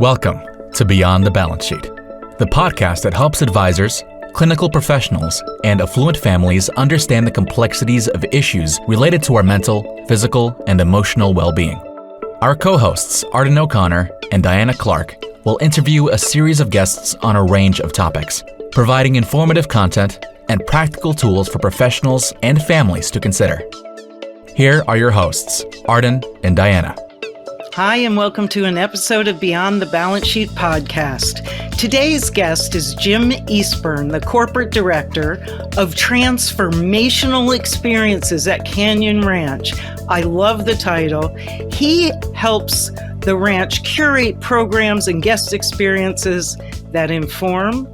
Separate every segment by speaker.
Speaker 1: Welcome to Beyond the Balance Sheet, the podcast that helps advisors, clinical professionals, and affluent families understand the complexities of issues related to our mental, physical, and emotional well-being. Our co-hosts, Arden O'Connor and Diana Clark, will interview a series of guests on a range of topics, providing informative content and practical tools for professionals and families to consider. Here are your hosts, Arden and Diana.
Speaker 2: Hi, and welcome to an episode of Beyond the Balance Sheet podcast. Today's guest is Jim Eastburn, the Corporate Director of Transformational Experiences at Canyon Ranch. I love the title. He helps the ranch curate programs and guest experiences that inform,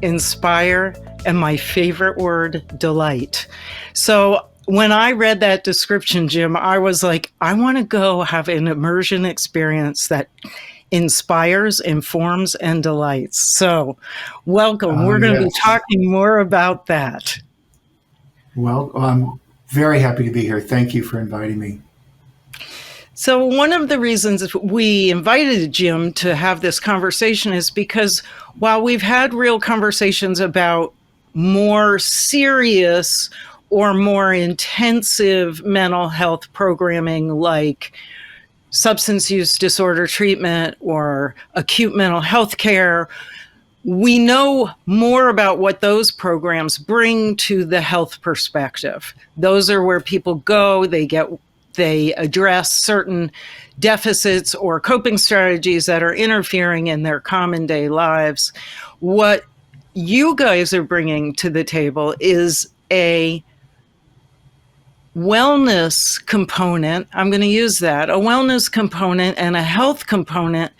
Speaker 2: inspire, and my favorite word, delight. So when I read that description, Jim, I was like, I want to go have an immersion experience that inspires, informs, and delights. So welcome. We're going to be talking more about that.
Speaker 3: Well, I'm very happy to be here. Thank you for inviting me.
Speaker 2: So one of the reasons we invited Jim to have this conversation is because while we've had real conversations about more serious or more intensive mental health programming like substance use disorder treatment or acute mental health care, we know more about what those programs bring to the health perspective. Those are where people go, they address certain deficits or coping strategies that are interfering in their common day lives. What you guys are bringing to the table is a wellness component, I'm going to use that, a wellness component and a health component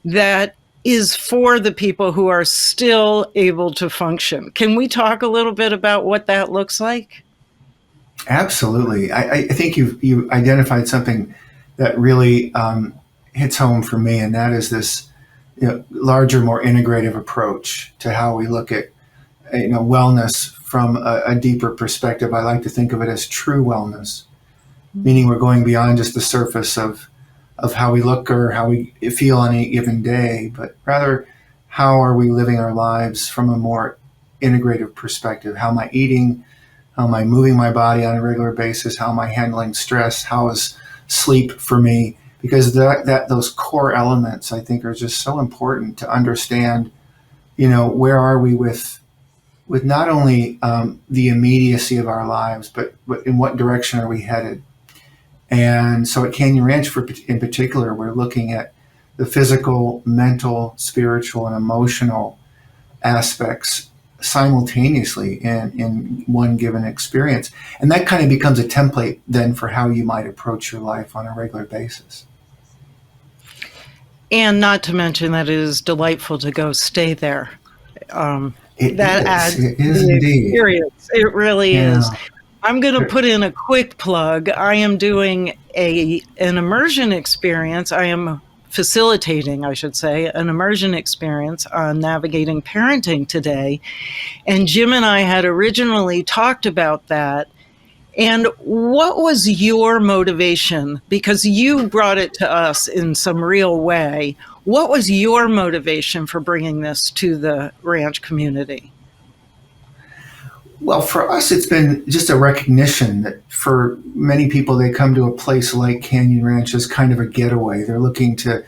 Speaker 2: that is for the people who are still able to function. Can we talk a little bit about what that looks like?
Speaker 3: Absolutely. I think you identified something that really hits home for me, and that is this larger, more integrative approach to how we look at wellness from a deeper perspective. I like to think of it as true wellness, meaning we're going beyond just the surface of how we look or how we feel on a given day, but rather how are we living our lives from a more integrative perspective? How am I eating? How am I moving my body on a regular basis? How am I handling stress? How is sleep for me? Because those core elements, I think, are just so important to understand, where are we with not only the immediacy of our lives, but in what direction are we headed? And so at Canyon Ranch in particular, we're looking at the physical, mental, spiritual, and emotional aspects simultaneously in one given experience. And that kind of becomes a template then for how you might approach your life on a regular basis. And
Speaker 2: not to mention that it is delightful to go stay there.
Speaker 3: It
Speaker 2: adds
Speaker 3: is
Speaker 2: the
Speaker 3: indeed.
Speaker 2: Experience. It really is. I'm going to put in a quick plug. I am doing an immersion experience. I am facilitating, I should say, an immersion experience on navigating parenting today. And Jim and I had originally talked about that. And what was your motivation? Because you brought it to us in some real way. What was your motivation for bringing this to the ranch community?
Speaker 3: Well, for us, it's been just a recognition that for many people, they come to a place like Canyon Ranch as kind of a getaway. They're looking to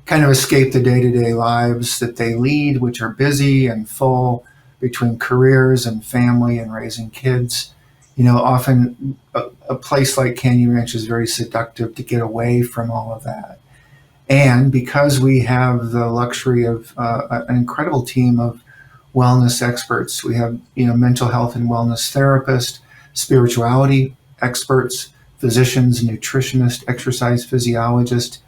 Speaker 3: kind of escape the day-to-day lives that they lead, which are busy and full between careers and family and raising kids. Often a place like Canyon Ranch is very seductive to get away from all of that. And because we have the luxury of an incredible team of wellness experts, we have mental health and wellness therapists, spirituality experts, physicians, nutritionists, exercise physiologists,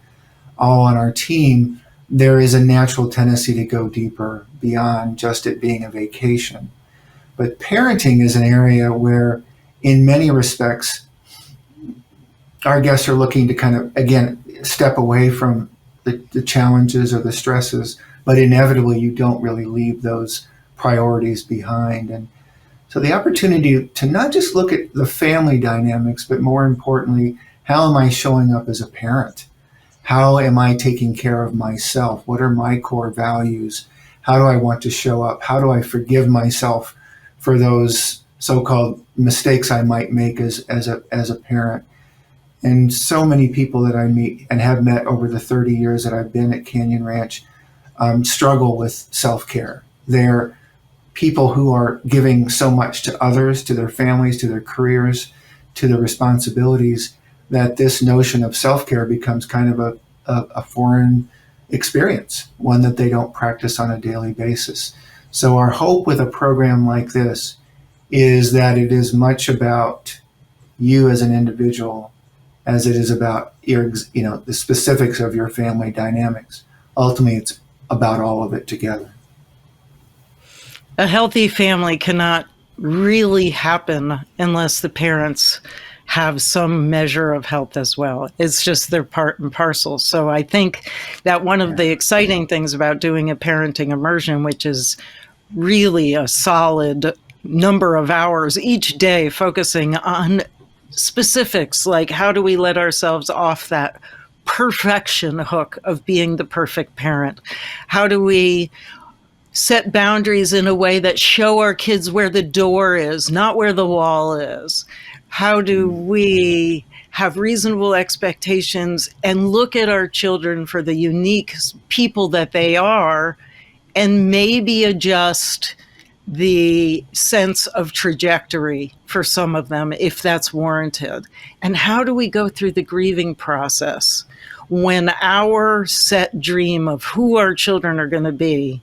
Speaker 3: all on our team, there is a natural tendency to go deeper beyond just it being a vacation. But parenting is an area where, in many respects, our guests are looking to kind of, again, step away from the challenges or the stresses, but inevitably you don't really leave those priorities behind. And so the opportunity to not just look at the family dynamics, but more importantly, how am I showing up as a parent? How am I taking care of myself? What are my core values? How do I want to show up? How do I forgive myself for those so-called mistakes I might make as a parent? And so many people that I meet and have met over the 30 years that I've been at Canyon Ranch struggle with self-care. They're people who are giving so much to others, to their families, to their careers, to their responsibilities, that this notion of self-care becomes kind of a foreign experience, one that they don't practice on a daily basis. So our hope with a program like this is that it is much about you as an individual as it is about the specifics of your family dynamics. Ultimately, it's about all of it together.
Speaker 2: A healthy family cannot really happen unless the parents have some measure of health as well. It's just they're part and parcel. So I think that one of the exciting things about doing a parenting immersion, which is really a solid number of hours each day focusing on specifics, like how do we let ourselves off that perfection hook of being the perfect parent? How do we set boundaries in a way that show our kids where the door is, not where the wall is? How do we have reasonable expectations and look at our children for the unique people that they are, and maybe adjust the sense of trajectory for some of them if that's warranted? And how do we go through the grieving process when our set dream of who our children are going to be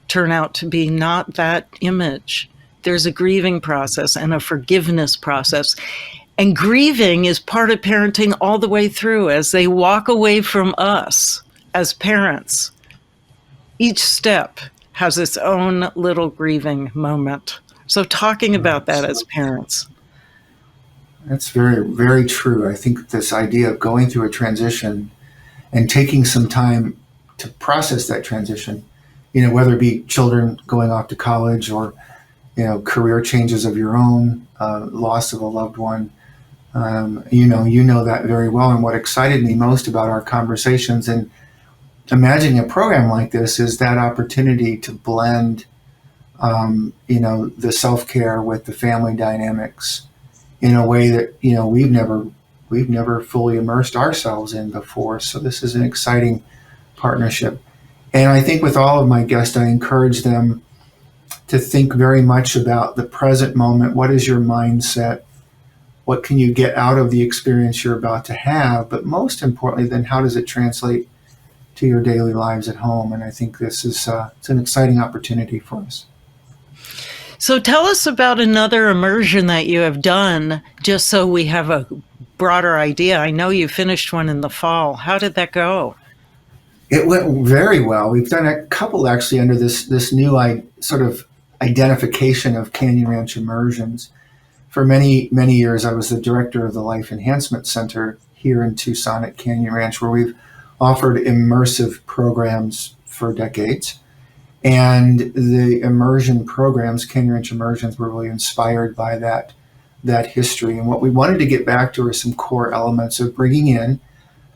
Speaker 2: turn out to be not that image? There's a grieving process and a forgiveness process. And grieving is part of parenting all the way through as they walk away from us as parents. Each step has its own little grieving moment. So talking about that as parents.
Speaker 3: That's very, very true. I think this idea of going through a transition and taking some time to process that transition, whether it be children going off to college or, career changes of your own, loss of a loved one, you know that very well. And what excited me most about our conversations and imagining a program like this is that opportunity to blend, the self-care with the family dynamics in a way that, we've never fully immersed ourselves in before. So this is an exciting partnership. And I think with all of my guests, I encourage them to think very much about the present moment. What is your mindset? What can you get out of the experience you're about to have? But most importantly, then how does it translate to your daily lives at home? And I think this is it's an exciting opportunity for us.
Speaker 2: So tell us about another immersion that you have done, just so we have a broader idea. I know you finished one in the fall. How did that go?
Speaker 3: It went very well. We've done a couple actually under this new sort of identification of Canyon Ranch immersions. For many, many years, I was the director of the Life Enhancement Center here in Tucson at Canyon Ranch, where we've offered immersive programs for decades. And the immersion programs, Canyon Ranch immersions, were really inspired by that history. And what we wanted to get back to are some core elements of bringing in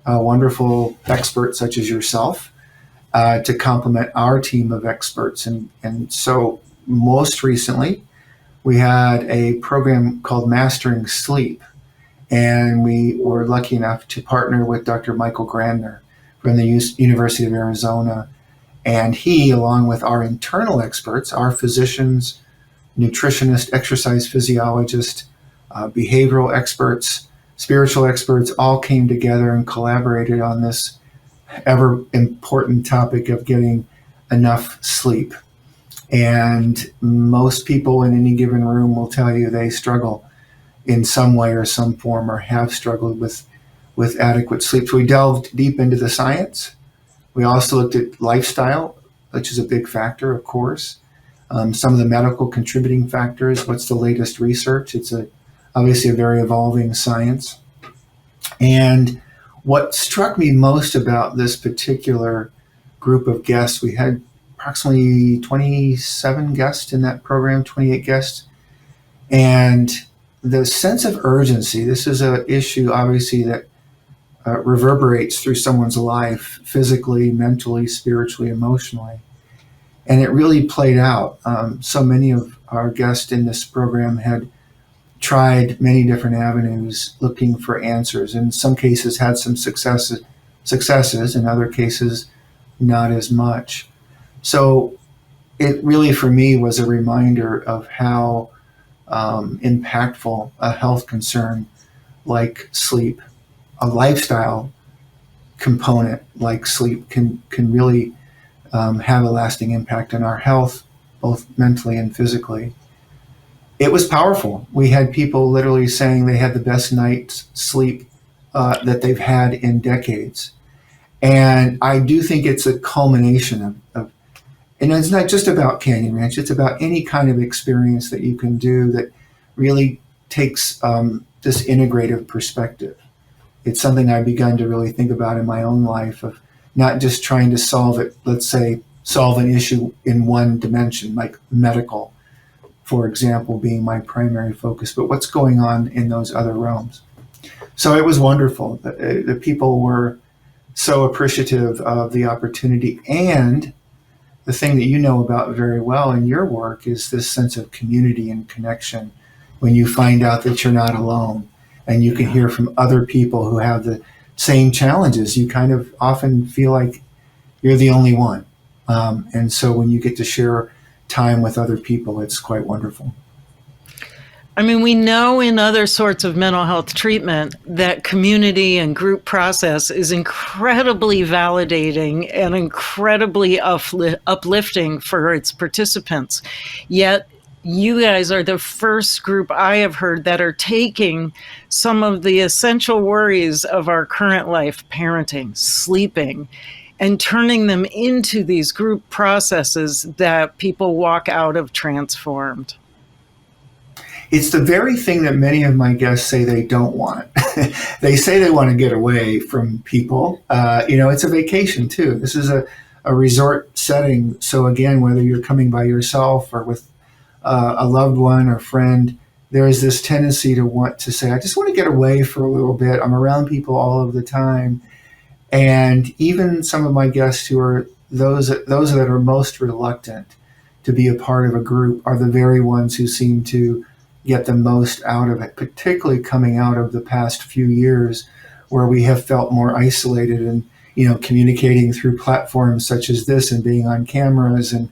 Speaker 3: wonderful experts such as yourself to complement our team of experts. And so most recently, we had a program called Mastering Sleep. And we were lucky enough to partner with Dr. Michael Grandner from the University of Arizona. And he, along with our internal experts, our physicians, nutritionists, exercise physiologists, behavioral experts, spiritual experts, all came together and collaborated on this ever important topic of getting enough sleep. And most people in any given room will tell you they struggle in some way or some form, or have struggled with adequate sleep. So we delved deep into the science. We also looked at lifestyle, which is a big factor, of course. Some of the medical contributing factors. What's the latest research? It's obviously a very evolving science. And what struck me most about this particular group of guests, we had approximately 27 guests in that program, 28 guests. And the sense of urgency, this is an issue obviously that reverberates through someone's life, physically, mentally, spiritually, emotionally. And it really played out. So many of our guests in this program had tried many different avenues looking for answers. In some cases had some successes, in other cases not as much. So it really, for me, was a reminder of how impactful a health concern like sleep, a lifestyle component like sleep can really have a lasting impact on our health, both mentally and physically. It was powerful. We had people literally saying they had the best night's sleep that they've had in decades. And I do think it's a culmination of, and it's not just about Canyon Ranch, it's about any kind of experience that you can do that really takes this integrative perspective. It's something I've begun to really think about in my own life, of not just trying to solve it, let's say, solve an issue in one dimension, like medical, for example, being my primary focus, but what's going on in those other realms. So it was wonderful. The people were so appreciative of the opportunity. And the thing that you know about very well in your work is this sense of community and connection when you find out that you're not alone and you can hear from other people who have the same challenges. You kind of often feel like you're the only one. And so when you get to share time with other people, it's quite wonderful.
Speaker 2: I mean, we know in other sorts of mental health treatment that community and group process is incredibly validating and incredibly uplifting for its participants. Yet you guys are the first group I have heard that are taking some of the essential worries of our current life, parenting, sleeping, and turning them into these group processes that people walk out of transformed.
Speaker 3: It's the very thing that many of my guests say they don't want. They say they want to get away from people. It's a vacation too. This is a resort setting. So again, whether you're coming by yourself or with a loved one or friend, there is this tendency to want to say, I just want to get away for a little bit. I'm around people all of the time. And even some of my guests who are those that are most reluctant to be a part of a group are the very ones who seem to get the most out of it, particularly coming out of the past few years where we have felt more isolated and, communicating through platforms such as this and being on cameras and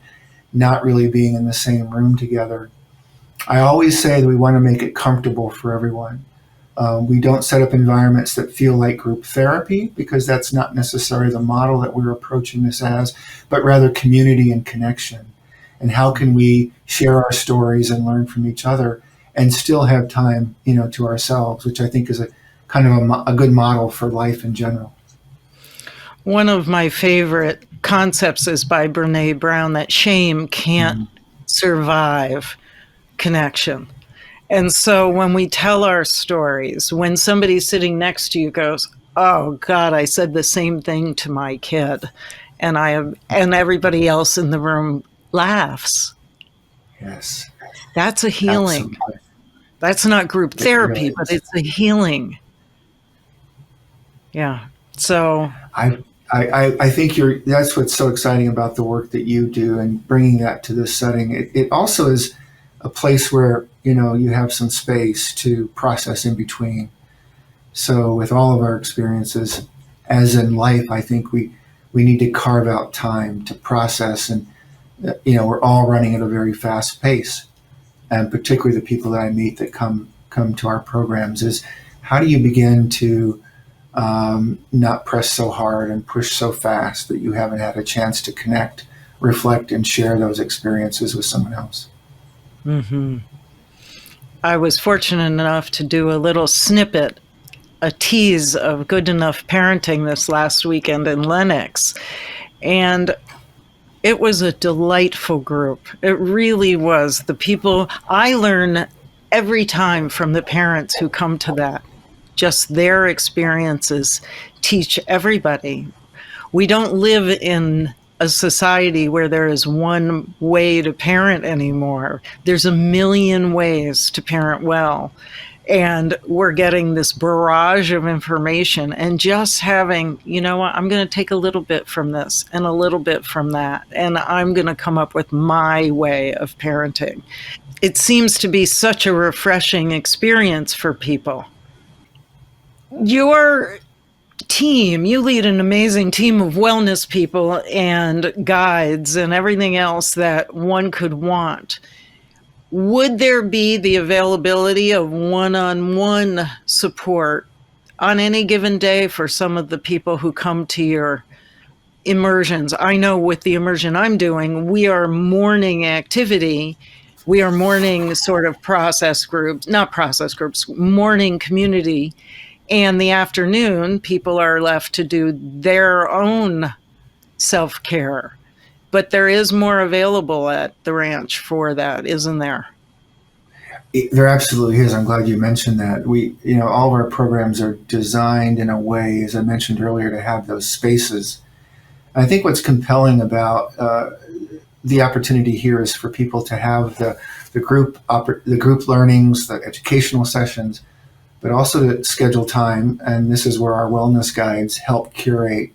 Speaker 3: not really being in the same room together. I always say that we want to make it comfortable for everyone. We don't set up environments that feel like group therapy because that's not necessarily the model that we're approaching this as, but rather community and connection. And how can we share our stories and learn from each other and still have time, to ourselves, which I think is a kind of a good model for life in general.
Speaker 2: One of my favorite concepts is by Brene Brown that shame can't survive connection. And so when we tell our stories, when somebody sitting next to you goes, oh God, I said the same thing to my kid, and everybody else in the room laughs.
Speaker 3: Yes.
Speaker 2: That's a healing.
Speaker 3: Absolutely.
Speaker 2: That's not group therapy,
Speaker 3: really
Speaker 2: but it's a healing. Yeah. So
Speaker 3: I think that's what's so exciting about the work that you do and bringing that to this setting. It also is a place where, you have some space to process in between. So with all of our experiences, as in life, I think we need to carve out time to process. And, we're all running at a very fast pace. And particularly the people that I meet that come to our programs is how do you begin to not press so hard and push so fast that you haven't had a chance to connect, reflect, and share those experiences with someone else.
Speaker 2: Mm-hmm. I was fortunate enough to do a little snippet, a tease of Good Enough Parenting this last weekend in Lenox. And it was a delightful group. It really was. The people, I learn every time from the parents who come to that. Just their experiences teach everybody. We don't live in a society where there is one way to parent anymore. There's a million ways to parent well. And we're getting this barrage of information, and just having, you know what, I'm going to take a little bit from this and a little bit from that, and I'm going to come up with my way of parenting. It seems to be such a refreshing experience for people. Your team, you lead an amazing team of wellness people and guides and everything else that one could want. Would there be the availability of one-on-one support on any given day for some of the people who come to your immersions? I know with the immersion I'm doing, we are morning activity. We are morning sort of morning community. And the afternoon, people are left to do their own self-care. But there is more available at the ranch for that, isn't there?
Speaker 3: There absolutely is. I'm glad you mentioned that. All of our programs are designed in a way, as I mentioned earlier, to have those spaces. And I think what's compelling about the opportunity here is for people to have the group learnings, the educational sessions, but also to schedule time. And this is where our wellness guides help curate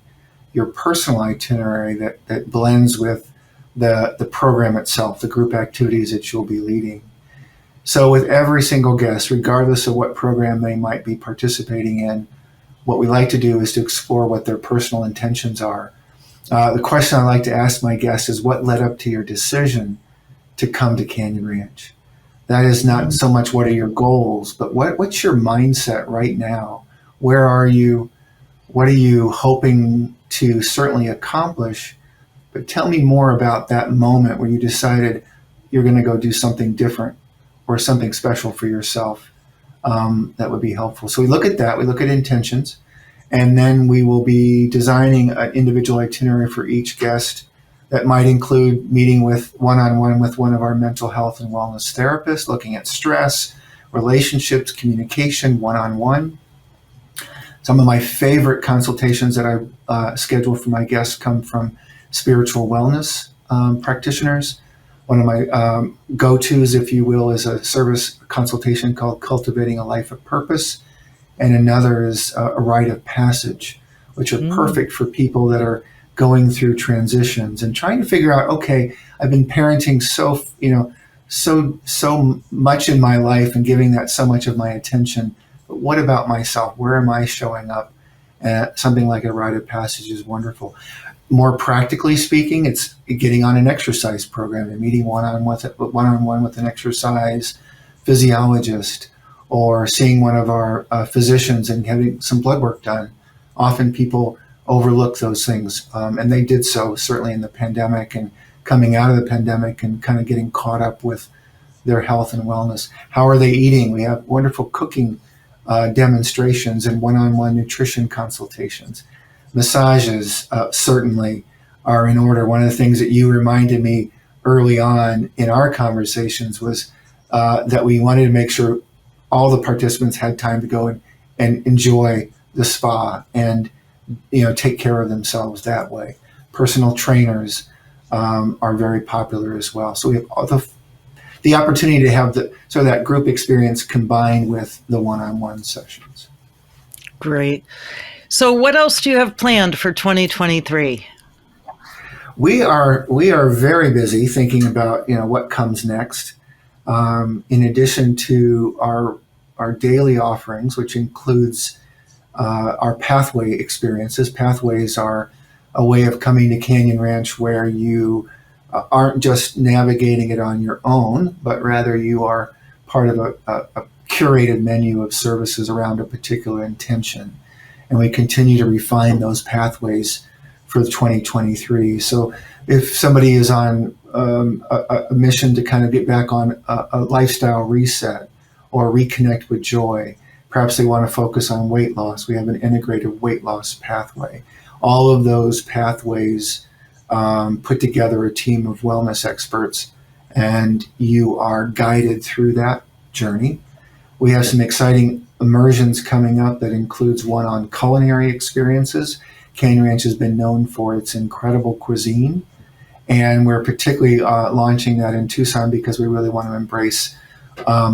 Speaker 3: your personal itinerary that blends with the program itself, the group activities that you'll be leading. So with every single guest, regardless of what program they might be participating in, what we like to do is to explore what their personal intentions are. The question I like to ask my guests is, what led up to your decision to come to Canyon Ranch? That is not so much what are your goals, but what's your mindset right now? Where are you? What are you hoping to certainly accomplish? But tell me more about that moment where you decided you're going to go do something different or something special for yourself. That would be helpful. So we look at that. We look at intentions. And then we will be designing an individual itinerary for each guest that might include meeting with one-on-one with one of our mental health and wellness therapists, looking at stress, relationships, communication, one-on-one. Some of my favorite consultations that I schedule for my guests come from spiritual wellness practitioners. One of my go-tos, if you will, is a service consultation called Cultivating a Life of Purpose. And another is a rite of passage, which are perfect for people that are going through transitions and trying to figure out, okay, I've been parenting so much in my life and giving that so much of my attention, but what about myself? Where am I showing up? Something like a rite of passage is wonderful. More practically speaking, it's getting on an exercise program and meeting one-on-one with an exercise physiologist, or seeing one of our physicians and having some blood work done. Often people overlook those things, and they did so certainly in the pandemic and coming out of the pandemic and kind of getting caught up with their health and wellness. How are they eating? We have wonderful cooking demonstrations and one-on-one nutrition consultations. Massages certainly are in order. One of the things that you reminded me early on in our conversations was that we wanted to make sure all the participants had time to go and enjoy the spa and take care of themselves that way. Personal trainers are very popular as well. So we have all the opportunity to have that group experience combined with the one-on-one sessions.
Speaker 2: Great. So what else do you have planned for 2023?
Speaker 3: We are very busy thinking about what comes next. In addition to our daily offerings, which includes our pathway experiences. Pathways are a way of coming to Canyon Ranch where you aren't just navigating it on your own, but rather you are part of a curated menu of services around a particular intention. And we continue to refine those pathways for 2023. So if somebody is on a mission to kind of get back on a lifestyle reset or reconnect with joy, perhaps they want to focus on weight loss, we have an integrative weight loss pathway. All of those pathways put together a team of wellness experts, and you are guided through that journey. We have some exciting immersions coming up that includes one on culinary experiences. Canyon Ranch has been known for its incredible cuisine, and we're particularly launching that in Tucson because we really want to embrace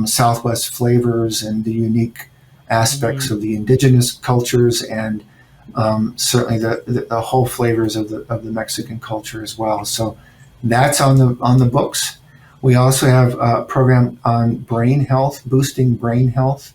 Speaker 3: Southwest flavors and the unique aspects of the indigenous cultures, and certainly the whole flavors of the Mexican culture as well. So that's on the books. We also have a program on brain health, boosting brain health,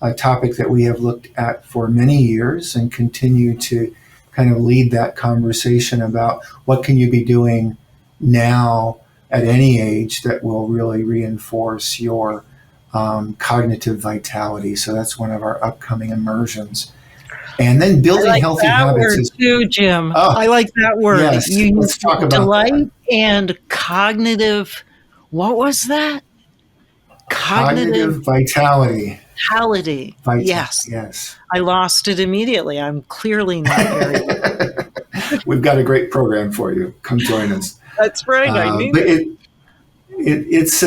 Speaker 3: a topic that we have looked at for many years and continue to kind of lead that conversation about what can you be doing now at any age that will really reinforce your cognitive vitality. So that's one of our upcoming immersions. And then building healthy habits
Speaker 2: is too, Jim. I like that word.
Speaker 3: Yes, let's talk about
Speaker 2: delight
Speaker 3: that.
Speaker 2: And cognitive. What was that?
Speaker 3: Cognitive vitality.
Speaker 2: Yes.
Speaker 3: Yes.
Speaker 2: I lost it immediately. I'm clearly not very.
Speaker 3: We've got a great program for you. Come join us.
Speaker 2: That's right. I need
Speaker 3: it. It's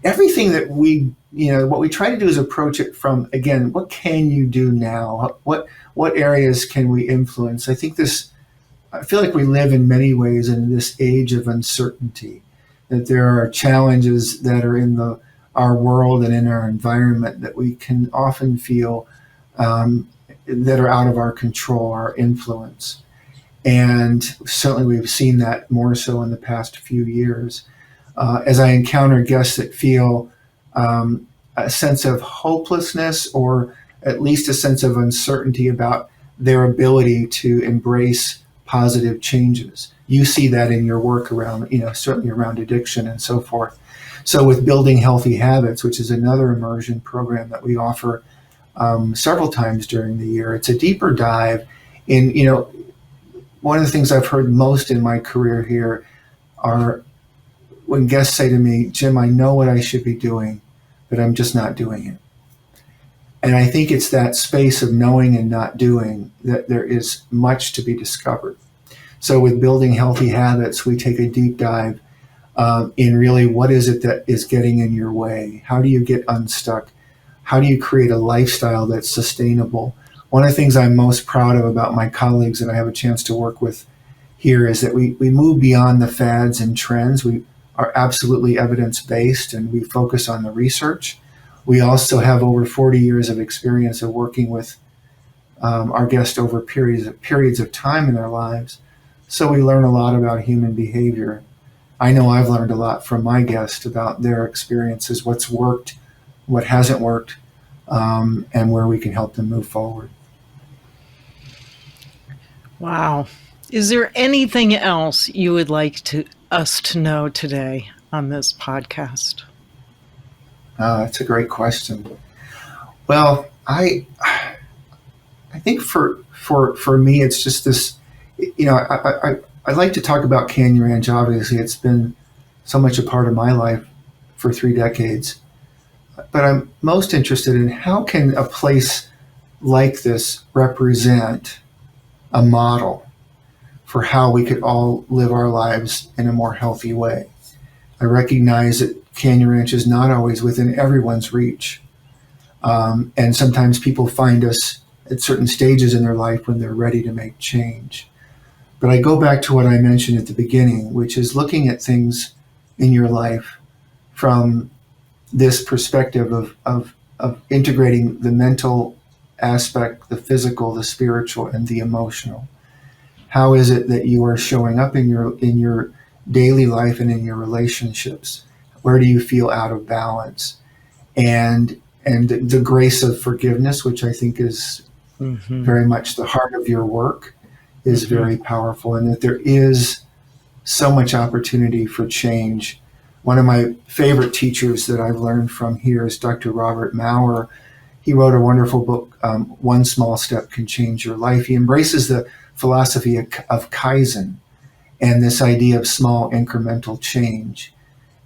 Speaker 3: everything that what we try to do is approach it from, again, what can you do now? What areas can we influence? I feel like we live in many ways in this age of uncertainty, that there are challenges that are in our world and in our environment that we can often feel that are out of our control, our influence. And certainly we've seen that more so in the past few years. As I encounter guests that feel a sense of hopelessness, or at least a sense of uncertainty about their ability to embrace positive changes. You see that in your work around, certainly around addiction and so forth. So with Building Healthy Habits, which is another immersion program that we offer several times during the year, it's a deeper dive in, one of the things I've heard most in my career here are when guests say to me, Jim, I know what I should be doing, but I'm just not doing it. And I think it's that space of knowing and not doing that there is much to be discovered. So with Building Healthy Habits, we take a deep dive in really what is it that is getting in your way? How do you get unstuck? How do you create a lifestyle that's sustainable? One of the things I'm most proud of about my colleagues that I have a chance to work with here is that we move beyond the fads and trends. We are absolutely evidence-based, and we focus on the research. We also have over 40 years of experience of working with our guests over periods of time in their lives. So we learn a lot about human behavior. I know I've learned a lot from my guests about their experiences, what's worked, what hasn't worked, and where we can help them move forward.
Speaker 2: Wow. Is there anything else you would like us to know today on this podcast?
Speaker 3: That's a great question. Well, I think for me, it's just this, I like to talk about Canyon Ranch. Obviously, it's been so much a part of my life for 3 decades. But I'm most interested in how can a place like this represent a model for how we could all live our lives in a more healthy way. I recognize that Canyon Ranch is not always within everyone's reach. And sometimes people find us at certain stages in their life when they're ready to make change. But I go back to what I mentioned at the beginning, which is looking at things in your life from this perspective of integrating the mental aspect, the physical, the spiritual, and the emotional. How is it that you are showing up in your daily life and in your relationships? Where do you feel out of balance? And the grace of forgiveness, which I think is very much the heart of your work, is very powerful, and that there is so much opportunity for change. One of my favorite teachers that I've learned from here is Dr. Robert Maurer. He wrote a wonderful book, One Small Step Can Change Your Life. He embraces the philosophy of Kaizen and this idea of small incremental change.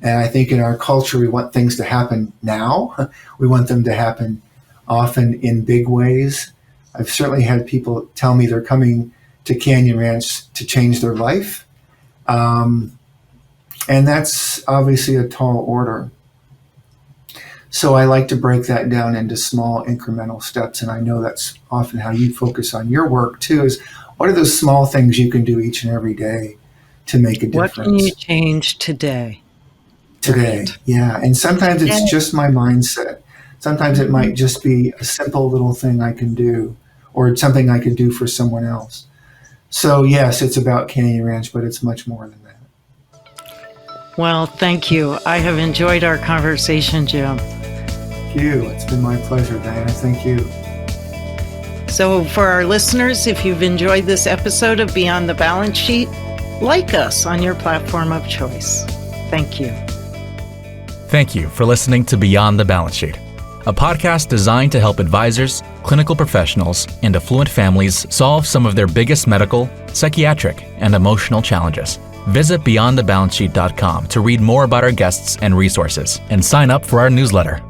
Speaker 3: And I think in our culture, we want things to happen now. We want them to happen often in big ways. I've certainly had people tell me they're coming to Canyon Ranch to change their life. And that's obviously a tall order. So I like to break that down into small incremental steps. And I know that's often how you focus on your work too, is what are those small things you can do each and every day to make a difference?
Speaker 2: What can you change today?
Speaker 3: today.
Speaker 2: Right.
Speaker 3: Yeah. And sometimes it's
Speaker 2: Yeah.
Speaker 3: just my mindset. Sometimes it might just be a simple little thing I can do, or something I could do for someone else. So yes, it's about Canyon Ranch, but it's much more than that.
Speaker 2: Well, thank you. I have enjoyed our conversation, Jim.
Speaker 3: Thank you. It's been my pleasure, Diana. Thank you.
Speaker 2: So for our listeners, if you've enjoyed this episode of Beyond the Balance Sheet, like us on your platform of choice. Thank you.
Speaker 1: Thank you for listening to Beyond the Balance Sheet, a podcast designed to help advisors, clinical professionals, and affluent families solve some of their biggest medical, psychiatric, and emotional challenges. Visit beyondthebalancesheet.com to read more about our guests and resources, and sign up for our newsletter.